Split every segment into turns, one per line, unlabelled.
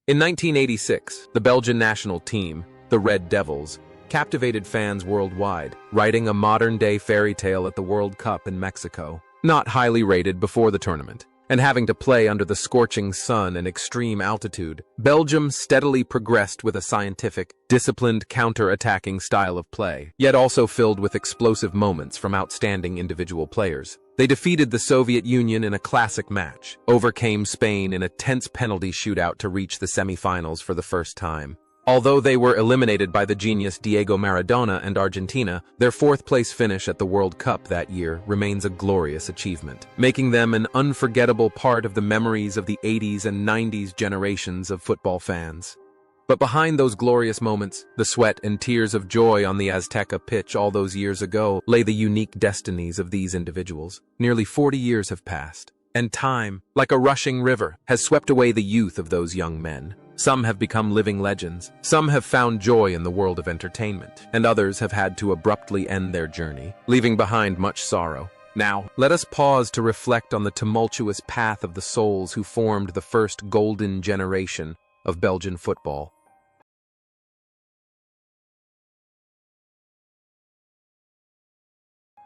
In 1986, the Belgian national team, the Red Devils, captivated fans worldwide, writing a modern-day fairy tale at the World Cup in Mexico. Not highly rated before the tournament, and having to play under the scorching sun and extreme altitude, Belgium steadily progressed with a scientific, disciplined counter-attacking style of play, yet also filled with explosive moments from outstanding individual players. They defeated the Soviet Union in a classic match, overcame Spain in a tense penalty shootout to reach the semifinals for the first time. Although they were eliminated by the genius Diego Maradona and Argentina, their fourth-place finish at the World Cup that year remains a glorious achievement, making them an unforgettable part of the memories of the 80s and 90s generations of football fans. But behind those glorious moments, the sweat and tears of joy on the Azteca pitch all those years ago, lay the unique destinies of these individuals. Nearly 40 years have passed, and time, like a rushing river, has swept away the youth of those young men. Some have become living legends, some have found joy in the world of entertainment, and others have had to abruptly end their journey, leaving behind much sorrow. Now, let us pause to reflect on the tumultuous path of the souls who formed the first golden generation of Belgian football.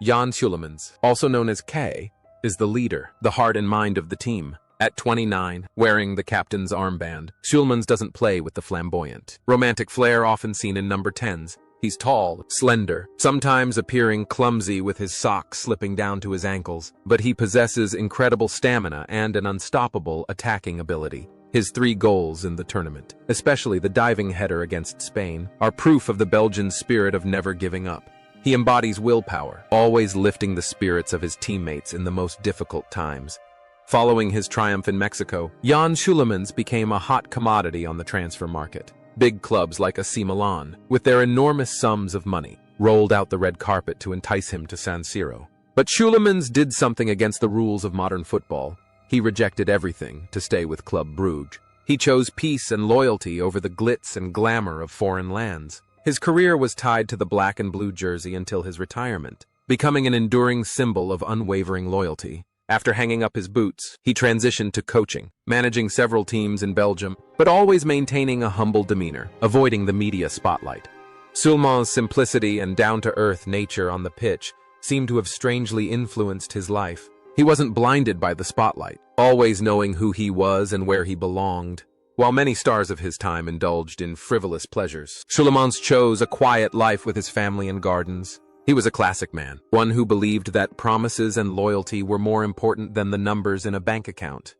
Jan Schulemans, also known as K, is the leader, the heart and mind of the team. At 29, wearing the captain's armband, Schulemans doesn't play with the flamboyant, romantic flair often seen in number 10s. He's tall, slender, sometimes appearing clumsy with his socks slipping down to his ankles, but he possesses incredible stamina and an unstoppable attacking ability. His 3 goals in the tournament, especially the diving header against Spain, are proof of the Belgian spirit of never giving up. He embodies willpower, always lifting the spirits of his teammates in the most difficult times. Following his triumph in Mexico, Jan Schulemans became a hot commodity on the transfer market. Big clubs like AC Milan, with their enormous sums of money, rolled out the red carpet to entice him to San Siro. But Schulemans did something against the rules of modern football. He rejected everything to stay with Club Brugge. He chose peace and loyalty over the glitz and glamour of foreign lands. His career was tied to the black and blue jersey until his retirement, becoming an enduring symbol of unwavering loyalty. After hanging up his boots, he transitioned to coaching, managing several teams in Belgium, but always maintaining a humble demeanor, avoiding the media spotlight. Schulemans' simplicity and down-to-earth nature on the pitch seemed to have strangely influenced his life. He wasn't blinded by the spotlight, always knowing who he was and where he belonged. While many stars of his time indulged in frivolous pleasures, Schulemans chose a quiet life with his family and gardens. He was a classic man, one who believed that promises and loyalty were more important than the numbers in a bank account.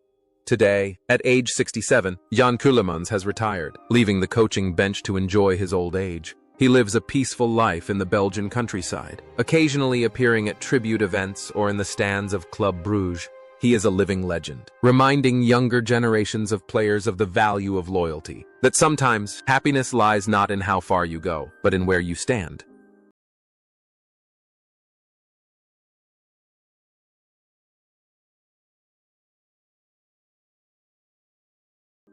Today, at age 67, Jan Schulemans has retired, leaving the coaching bench to enjoy his old age. He lives a peaceful life in the Belgian countryside, occasionally appearing at tribute events or in the stands of Club Brugge. He is a living legend, reminding younger generations of players of the value of loyalty, that sometimes happiness lies not in how far you go, but in where you stand.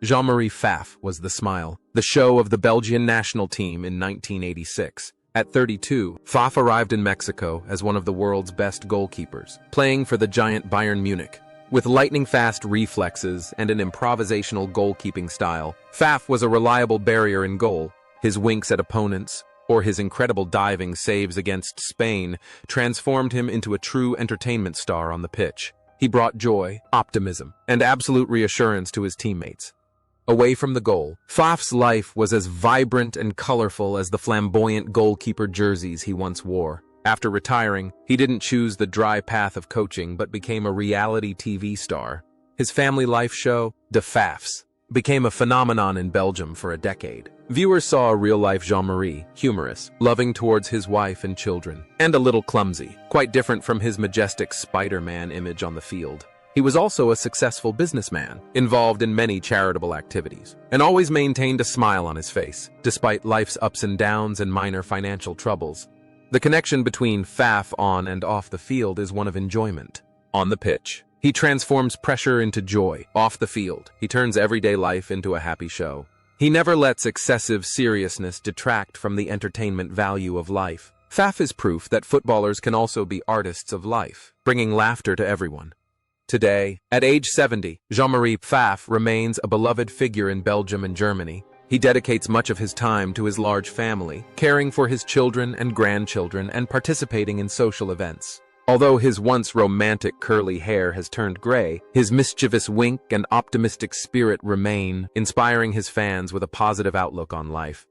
Jean-Marie Pfaff was the smile, the show of the Belgian national team in 1986. At 32, Pfaff arrived in Mexico as one of the world's best goalkeepers, playing for the giant Bayern Munich. With lightning-fast reflexes and an improvisational goalkeeping style, Pfaff was a reliable barrier in goal. His winks at opponents, or his incredible diving saves against Spain, transformed him into a true entertainment star on the pitch. He brought joy, optimism, and absolute reassurance to his teammates. Away from the goal, Pfaff's life was as vibrant and colorful as the flamboyant goalkeeper jerseys he once wore. After retiring, he didn't choose the dry path of coaching but became a reality TV star. His family life show, De Pfaffs, became a phenomenon in Belgium for a decade. Viewers saw a real-life Jean-Marie, humorous, loving towards his wife and children, and a little clumsy, quite different from his majestic Spider-Man image on the field. He was also a successful businessman, involved in many charitable activities, and always maintained a smile on his face, despite life's ups and downs and minor financial troubles. The connection between Pfaff on and off the field is one of enjoyment. On the pitch, he transforms pressure into joy. Off the field, he turns everyday life into a happy show. He never lets excessive seriousness detract from the entertainment value of life. Pfaff is proof that footballers can also be artists of life, bringing laughter to everyone. Today, at age 70, Jean-Marie Pfaff remains a beloved figure in Belgium and Germany. He dedicates much of his time to his large family, caring for his children and grandchildren and participating in social events. Although his once romantic curly hair has turned gray, his mischievous wink and optimistic spirit remain, inspiring his fans with a positive outlook on life.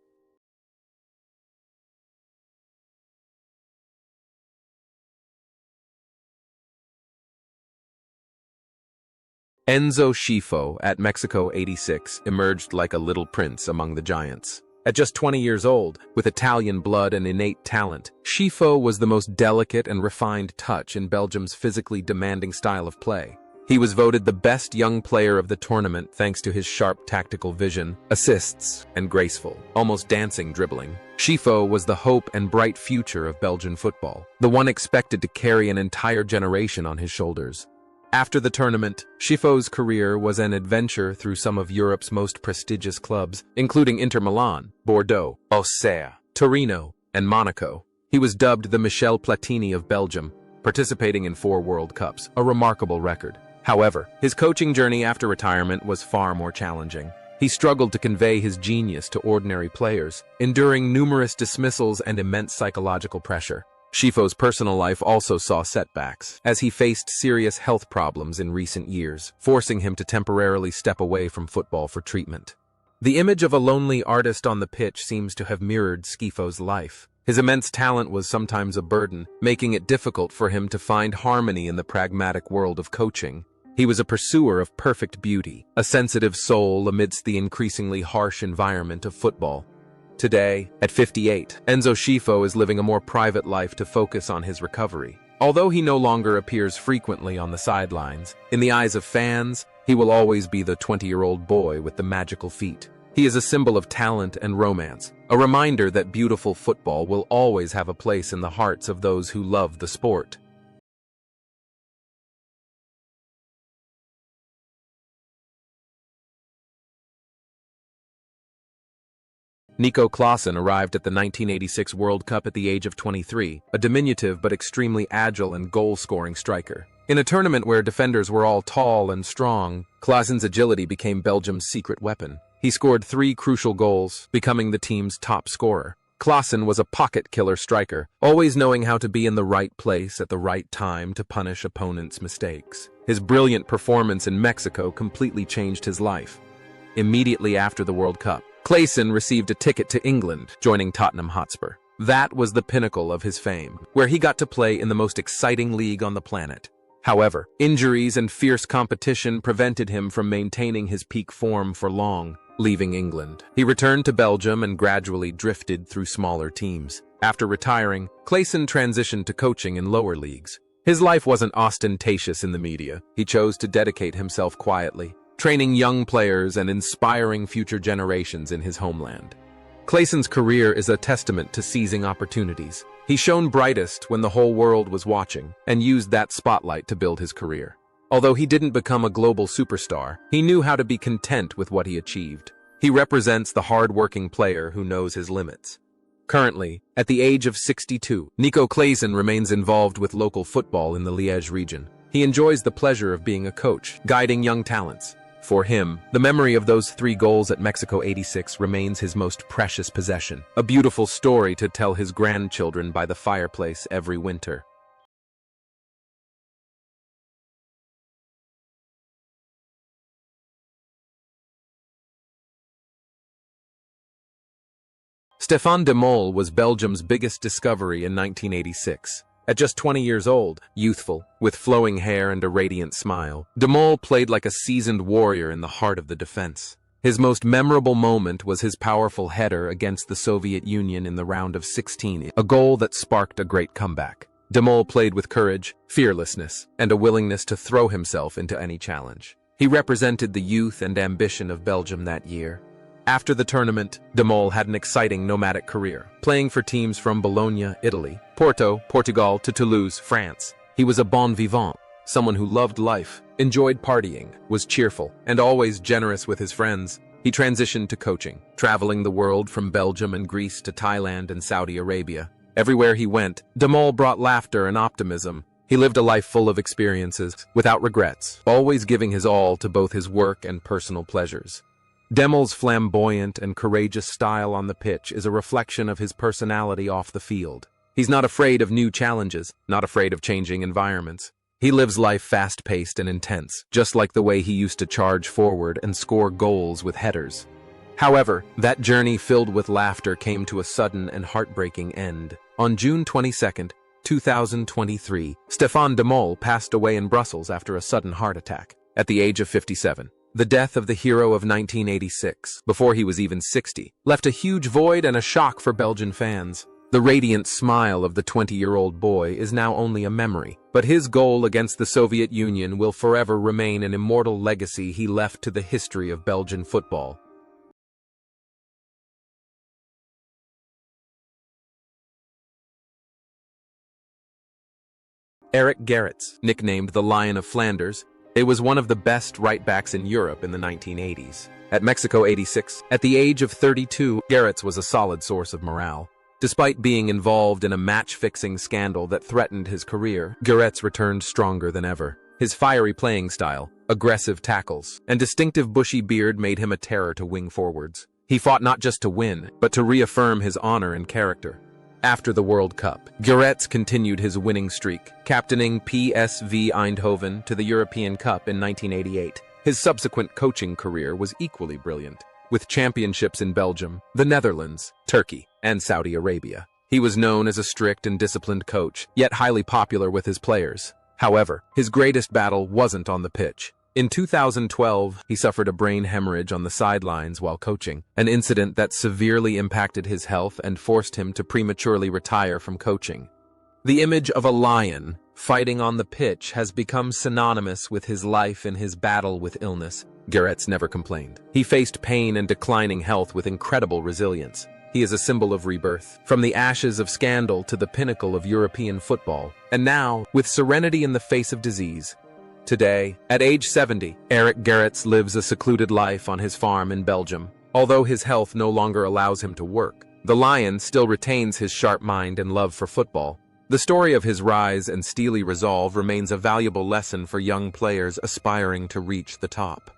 Enzo Scifo, at Mexico 86, emerged like a little prince among the giants. At just 20 years old, with Italian blood and innate talent, Scifo was the most delicate and refined touch in Belgium's physically demanding style of play. He was voted the best young player of the tournament thanks to his sharp tactical vision, assists, and graceful, almost dancing dribbling. Scifo was the hope and bright future of Belgian football, the one expected to carry an entire generation on his shoulders. After the tournament, Schifo's career was an adventure through some of Europe's most prestigious clubs, including Inter Milan, Bordeaux, Auxerre, Torino, and Monaco. He was dubbed the Michel Platini of Belgium, participating in 4 World Cups, a remarkable record. However, his coaching journey after retirement was far more challenging. He struggled to convey his genius to ordinary players, enduring numerous dismissals and immense psychological pressure. Schifo's personal life also saw setbacks, as he faced serious health problems in recent years, forcing him to temporarily step away from football for treatment. The image of a lonely artist on the pitch seems to have mirrored Schifo's life. His immense talent was sometimes a burden, making it difficult for him to find harmony in the pragmatic world of coaching. He was a pursuer of perfect beauty, a sensitive soul amidst the increasingly harsh environment of football. Today, at 58, Enzo Scifo is living a more private life to focus on his recovery. Although he no longer appears frequently on the sidelines, in the eyes of fans, he will always be the 20-year-old boy with the magical feet. He is a symbol of talent and romance, a reminder that beautiful football will always have a place in the hearts of those who love the sport. Nico Klaassen arrived at the 1986 World Cup at the age of 23, a diminutive but extremely agile and goal-scoring striker. In a tournament where defenders were all tall and strong, Klaassen's agility became Belgium's secret weapon. He scored 3 crucial goals, becoming the team's top scorer. Klaassen was a pocket-killer striker, always knowing how to be in the right place at the right time to punish opponents' mistakes. His brilliant performance in Mexico completely changed his life. Immediately after the World Cup, Klaassen received a ticket to England, joining Tottenham Hotspur. That was the pinnacle of his fame, where he got to play in the most exciting league on the planet. However, injuries and fierce competition prevented him from maintaining his peak form for long. Leaving England, he returned to Belgium and gradually drifted through smaller teams. After retiring, Klaassen transitioned to coaching in lower leagues. His life wasn't ostentatious in the media. He chose to dedicate himself quietly, training young players and inspiring future generations in his homeland. Klaassen's career is a testament to seizing opportunities. He shone brightest when the whole world was watching, and used that spotlight to build his career. Although he didn't become a global superstar, he knew how to be content with what he achieved. He represents the hard-working player who knows his limits. Currently, at the age of 62, Nico Klaassen remains involved with local football in the Liège region. He enjoys the pleasure of being a coach, guiding young talents. For him, the memory of those 3 goals at Mexico 86 remains his most precious possession, a beautiful story to tell his grandchildren by the fireplace every winter. Stéphane de Mol was Belgium's biggest discovery in 1986. At just 20 years old, youthful, with flowing hair and a radiant smile, de Mol played like a seasoned warrior in the heart of the defense. His most memorable moment was his powerful header against the Soviet Union in the round of 16, a goal that sparked a great comeback. De Mol played with courage, fearlessness, and a willingness to throw himself into any challenge. He represented the youth and ambition of Belgium that year. After the tournament, de Mol had an exciting nomadic career, playing for teams from Bologna, Italy, Porto, Portugal to Toulouse, France. He was a bon vivant, someone who loved life, enjoyed partying, was cheerful, and always generous with his friends. He transitioned to coaching, traveling the world from Belgium and Greece to Thailand and Saudi Arabia. Everywhere he went, de Mol brought laughter and optimism. He lived a life full of experiences, without regrets, always giving his all to both his work and personal pleasures. Demel's flamboyant and courageous style on the pitch is a reflection of his personality off the field. He's not afraid of new challenges, not afraid of changing environments. He lives life fast-paced and intense, just like the way he used to charge forward and score goals with headers. However, that journey filled with laughter came to a sudden and heartbreaking end. On June 22, 2023, Stéphane Demol passed away in Brussels after a sudden heart attack, at the age of 57. The death of the hero of 1986, before he was even 60, left a huge void and a shock for Belgian fans. The radiant smile of the 20-year-old boy is now only a memory, but his goal against the Soviet Union will forever remain an immortal legacy he left to the history of Belgian football. Eric Gerrits, nicknamed the Lion of Flanders, he was one of the best right-backs in Europe in the 1980s. At Mexico 86, at the age of 32, Gerrits was a solid source of morale. Despite being involved in a match-fixing scandal that threatened his career, Gerrits returned stronger than ever. His fiery playing style, aggressive tackles, and distinctive bushy beard made him a terror to wing forwards. He fought not just to win, but to reaffirm his honor and character. After the World Cup, Gerrits continued his winning streak, captaining PSV Eindhoven to the European Cup in 1988. His subsequent coaching career was equally brilliant, with championships in Belgium, the Netherlands, Turkey, and Saudi Arabia. He was known as a strict and disciplined coach, yet highly popular with his players. However, his greatest battle wasn't on the pitch. In 2012, he suffered a brain hemorrhage on the sidelines while coaching, an incident that severely impacted his health and forced him to prematurely retire from coaching. The image of a lion fighting on the pitch has become synonymous with his life in his battle with illness. Gerrits never complained. He faced pain and declining health with incredible resilience. He is a symbol of rebirth, from the ashes of scandal to the pinnacle of European football, and now, with serenity in the face of disease. Today, at age 70, Eric Gerrits lives a secluded life on his farm in Belgium. Although his health no longer allows him to work, the Lion still retains his sharp mind and love for football. The story of his rise and steely resolve remains a valuable lesson for young players aspiring to reach the top.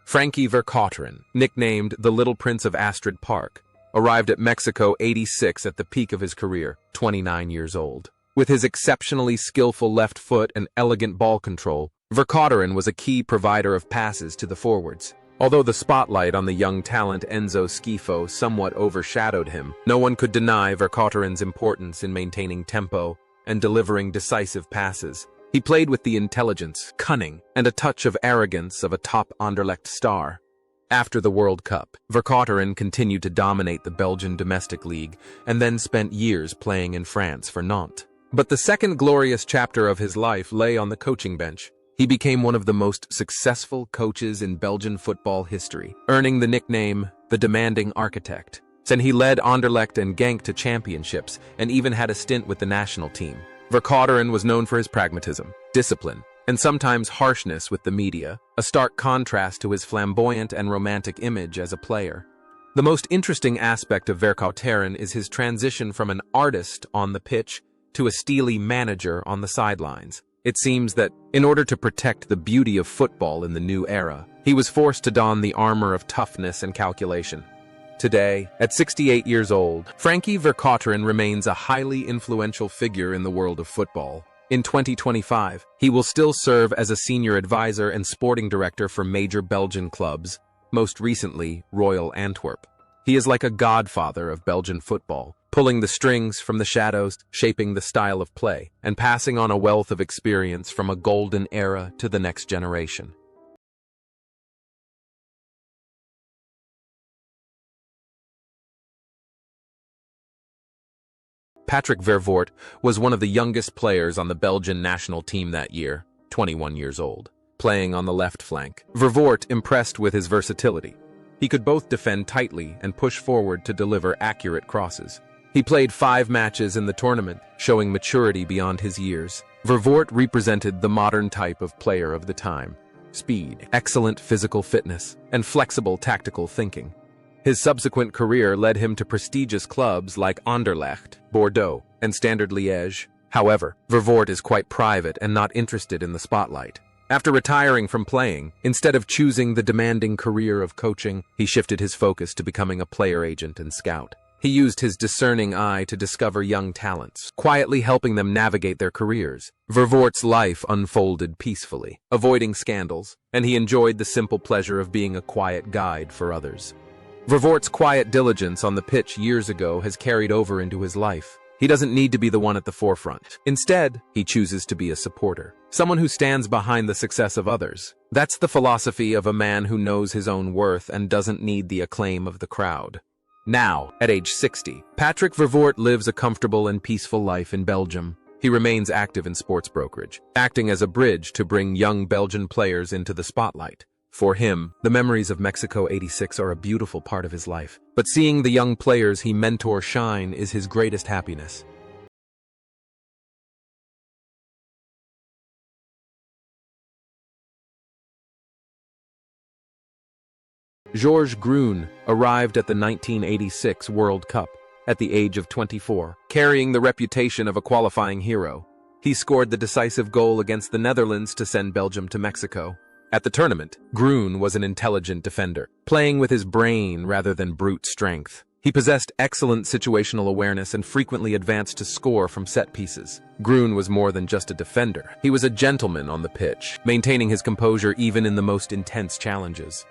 Frankie Vercauteren, nicknamed the Little Prince of Astrid Park, arrived at Mexico 86 at the peak of his career, 29 years old. With his exceptionally skillful left foot and elegant ball control, Vercauteren was a key provider of passes to the forwards. Although the spotlight on the young talent Enzo Schifo somewhat overshadowed him, no one could deny Vercauteren's importance in maintaining tempo and delivering decisive passes. He played with the intelligence, cunning, and a touch of arrogance of a top Anderlecht star. After the World Cup, Vercauteren continued to dominate the Belgian domestic league and then spent years playing in France for Nantes. But the second glorious chapter of his life lay on the coaching bench. He became one of the most successful coaches in Belgian football history, earning the nickname the Demanding Architect. Then he led Anderlecht and Genk to championships and even had a stint with the national team. Vercauteren was known for his pragmatism, discipline, and sometimes harshness with the media, a stark contrast to his flamboyant and romantic image as a player. The most interesting aspect of Vercauteren is his transition from an artist on the pitch to a steely manager on the sidelines. It seems that, in order to protect the beauty of football in the new era, he was forced to don the armor of toughness and calculation. Today, at 68 years old, Frankie Vercauteren remains a highly influential figure in the world of football. In 2025, he will still serve as a senior advisor and sporting director for major Belgian clubs, most recently Royal Antwerp. He is like a godfather of Belgian football, pulling the strings from the shadows, shaping the style of play, and passing on a wealth of experience from a golden era to the next generation. Patrick Vervoort was one of the youngest players on the Belgian national team that year, 21 years old, playing on the left flank. Vervoort impressed with his versatility. He could both defend tightly and push forward to deliver accurate crosses. He played 5 matches in the tournament, showing maturity beyond his years. Vervoort represented the modern type of player of the time: speed, excellent physical fitness, and flexible tactical thinking. His subsequent career led him to prestigious clubs like Anderlecht, Bordeaux, and Standard Liège. However, Vervoort is quite private and not interested in the spotlight. After retiring from playing, instead of choosing the demanding career of coaching, he shifted his focus to becoming a player agent and scout. He used his discerning eye to discover young talents, quietly helping them navigate their careers. Vervoort's life unfolded peacefully, avoiding scandals, and he enjoyed the simple pleasure of being a quiet guide for others. Vervoort's quiet diligence on the pitch years ago has carried over into his life. He doesn't need to be the one at the forefront. Instead, he chooses to be a supporter, someone who stands behind the success of others. That's the philosophy of a man who knows his own worth and doesn't need the acclaim of the crowd. Now, at age 60, Patrick Vervoort lives a comfortable and peaceful life in Belgium. He remains active in sports brokerage, acting as a bridge to bring young Belgian players into the spotlight. For him, the memories of Mexico '86 are a beautiful part of his life, but seeing the young players he mentors shine is his greatest happiness. Georges Groen arrived at the 1986 World Cup at the age of 24, carrying the reputation of a qualifying hero. He scored the decisive goal against the Netherlands to send Belgium to Mexico. At the tournament, Groen was an intelligent defender, playing with his brain rather than brute strength. He possessed excellent situational awareness and frequently advanced to score from set pieces. Groen was more than just a defender. He was a gentleman on the pitch, maintaining his composure even in the most intense challenges.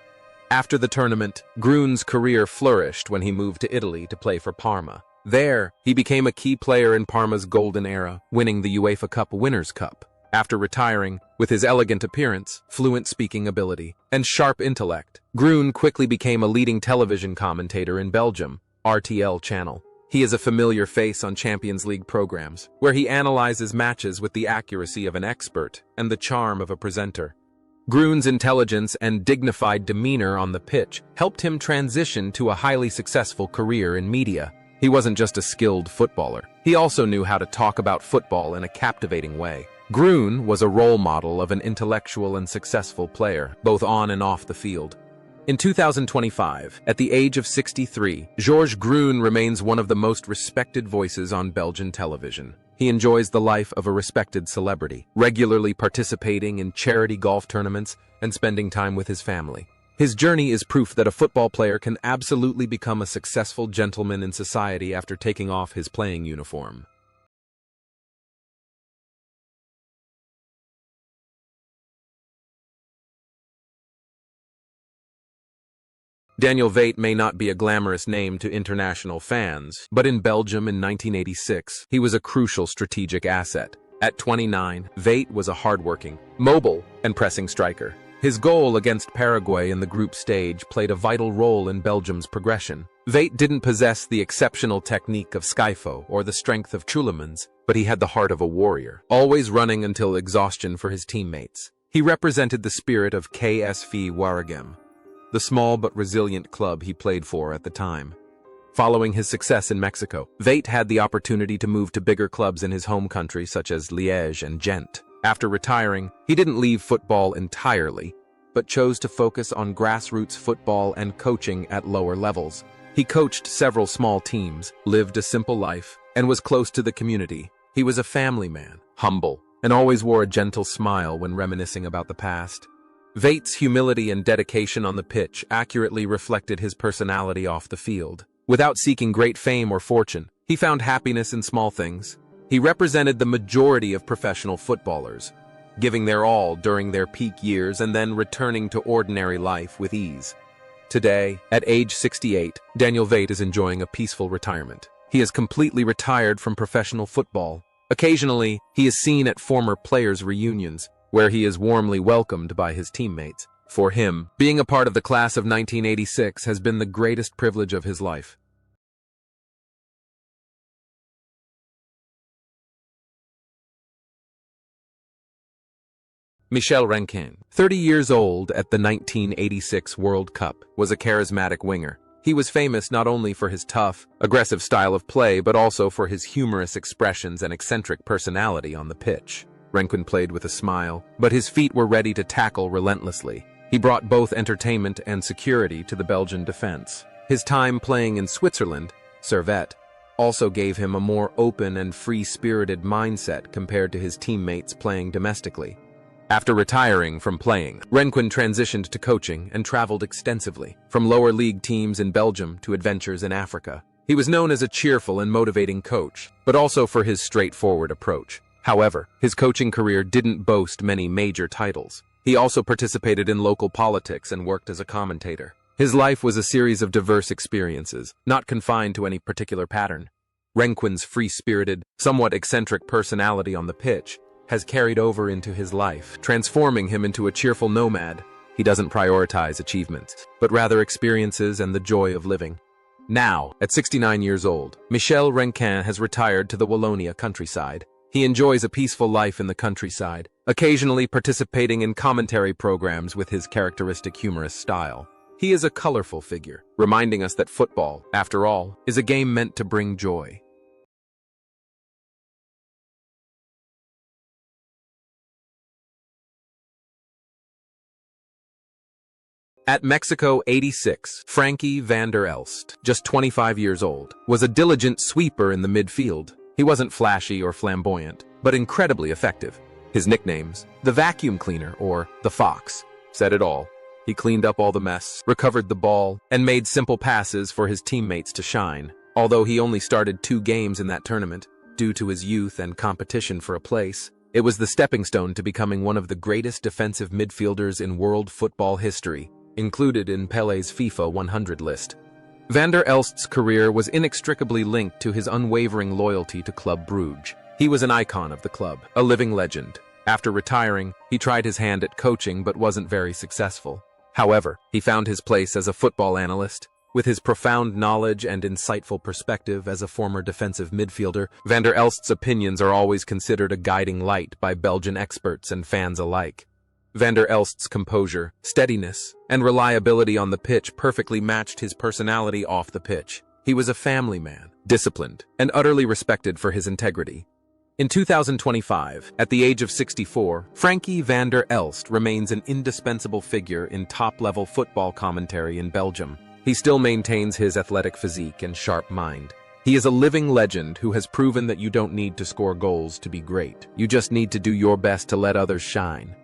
After the tournament, Groen's career flourished when he moved to Italy to play for Parma. There, he became a key player in Parma's golden era, winning the UEFA Cup Winners' Cup. After retiring, with his elegant appearance, fluent speaking ability, and sharp intellect, Groen quickly became a leading television commentator in Belgium, RTL channel. He is a familiar face on Champions League programs, where he analyzes matches with the accuracy of an expert and the charm of a presenter. Groen's intelligence and dignified demeanor on the pitch helped him transition to a highly successful career in media. He wasn't just a skilled footballer. He also knew how to talk about football in a captivating way. Groen was a role model of an intellectual and successful player, both on and off the field. In 2025, at the age of 63, Georges Groen remains one of the most respected voices on Belgian television. He enjoys the life of a respected celebrity, regularly participating in charity golf tournaments and spending time with his family. His journey is proof that a football player can absolutely become a successful gentleman in society after taking off his playing uniform. Daniel Veit may not be a glamorous name to international fans, but in Belgium in 1986, he was a crucial strategic asset. At 29, Veit was a hardworking, mobile, and pressing striker. His goal against Paraguay in the group stage played a vital role in Belgium's progression. Veit didn't possess the exceptional technique of Skyfo or the strength of Chulemans, but he had the heart of a warrior, always running until exhaustion for his teammates. He represented the spirit of KSV Waregem, the small but resilient club he played for at the time. Following his success in Mexico, Veit had the opportunity to move to bigger clubs in his home country such as Liège and Gent. After retiring, he didn't leave football entirely, but chose to focus on grassroots football and coaching at lower levels. He coached several small teams, lived a simple life, and was close to the community. He was a family man, humble, and always wore a gentle smile when reminiscing about the past. Veit's humility and dedication on the pitch accurately reflected his personality off the field. Without seeking great fame or fortune, he found happiness in small things. He represented the majority of professional footballers, giving their all during their peak years and then returning to ordinary life with ease. Today, at age 68, Daniel Veit is enjoying a peaceful retirement. He is completely retired from professional football. Occasionally, he is seen at former players' reunions, where he is warmly welcomed by his teammates. For him, being a part of the class of 1986 has been the greatest privilege of his life. Michel Rankin, 30 years old at the 1986 World Cup, was a charismatic winger. He was famous not only for his tough, aggressive style of play, but also for his humorous expressions and eccentric personality on the pitch. Rankin played with a smile, but his feet were ready to tackle relentlessly. He brought both entertainment and security to the Belgian defense. His time playing in Switzerland, Servette, also gave him a more open and free-spirited mindset compared to his teammates playing domestically. After retiring from playing, Renquin transitioned to coaching and traveled extensively, from lower league teams in Belgium to adventures in Africa. He was known as a cheerful and motivating coach, but also for his straightforward approach. However, his coaching career didn't boast many major titles. He also participated in local politics and worked as a commentator. His life was a series of diverse experiences, not confined to any particular pattern. Renquin's free-spirited, somewhat eccentric personality on the pitch has carried over into his life, transforming him into a cheerful nomad. He doesn't prioritize achievements, but rather experiences and the joy of living. Now, at 69 years old, Michel Renquin has retired to the Wallonia countryside. He enjoys a peaceful life in the countryside, occasionally participating in commentary programs with his characteristic humorous style. He is a colorful figure, reminding us that football, after all, is a game meant to bring joy. At Mexico 86, Frankie van der Elst, just 25 years old, was a diligent sweeper in the midfield. He wasn't flashy or flamboyant, but incredibly effective. His nicknames, the vacuum cleaner or the Fox, said it all. He cleaned up all the mess, recovered the ball, and made simple passes for his teammates to shine. Although he only started 2 games in that tournament, due to his youth and competition for a place, it was the stepping stone to becoming one of the greatest defensive midfielders in world football history, included in Pelé's FIFA 100 list. Van der Elst's career was inextricably linked to his unwavering loyalty to Club Brugge. He was an icon of the club, a living legend. After retiring, he tried his hand at coaching but wasn't very successful. However, he found his place as a football analyst. With his profound knowledge and insightful perspective as a former defensive midfielder, Van der Elst's opinions are always considered a guiding light by Belgian experts and fans alike. Van der Elst's composure, steadiness, and reliability on the pitch perfectly matched his personality off the pitch. He was a family man, disciplined, and utterly respected for his integrity. In 2025, at the age of 64, Frankie van der Elst remains an indispensable figure in top-level football commentary in Belgium. He still maintains his athletic physique and sharp mind. He is a living legend who has proven that you don't need to score goals to be great. You just need to do your best to let others shine.